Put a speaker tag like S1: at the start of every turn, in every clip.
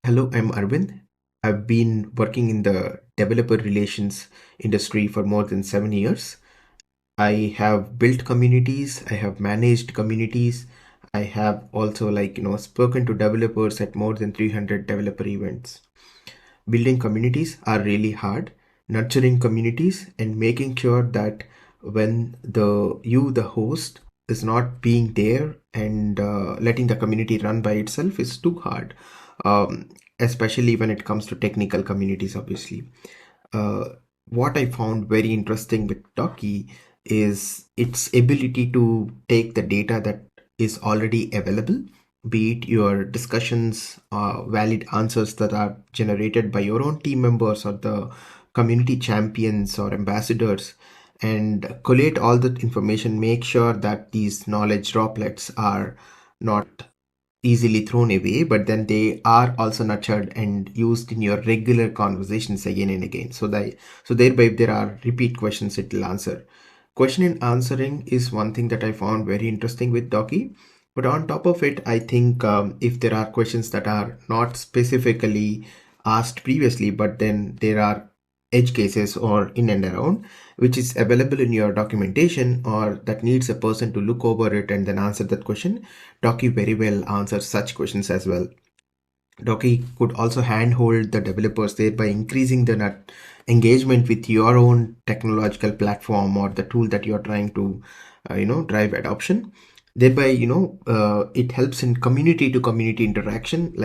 S1: Hello, I'm Arvind. I've been working in the developer relations industry for more than 7 years. I have built communities, I have managed communities, I have also spoken to developers at more than 300 developer events. Building communities are really hard. Nurturing communities and making sure that when the host is not being there and letting the community run by itself is too hard, um, especially when it comes to technical communities, obviously. uh, what I found very interesting with Doc-E is its ability to take the data that is already available, be it your discussions, valid answers that are generated by your own team members or the community champions or ambassadors, and collate all that information, make sure that these knowledge droplets are not easily thrown away, but then they are also nurtured and used in your regular conversations again and again. So thereby, if there are repeat questions, it will answer. Question and answering is one thing that I found very interesting with Doc-E. But on top of it, I think if there are questions that are not specifically asked previously, but then there are edge cases or in and around, which is available in your documentation or that needs a person to look over it and then answer that question, Doc-E very well answers such questions as well. Doc-E could also handhold the developers, thereby increasing the engagement with your own technological platform or the tool that you're trying to, drive adoption. Thereby, it helps in community to community interaction,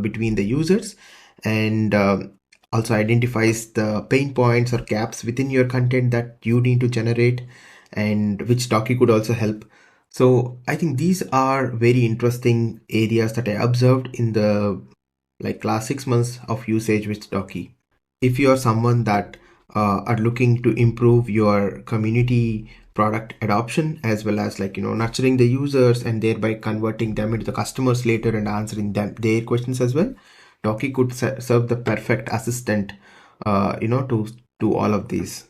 S1: between the users, and also identifies the pain points or gaps within your content that you need to generate, and which Doc-E could also help. So I think these are very interesting areas that I observed in the last 6 months of usage with Doc-E. If you are someone that are looking to improve your community product adoption as well as nurturing the users and thereby converting them into the customers later and answering them their questions as well, Doc-E could serve the perfect assistant to all of these.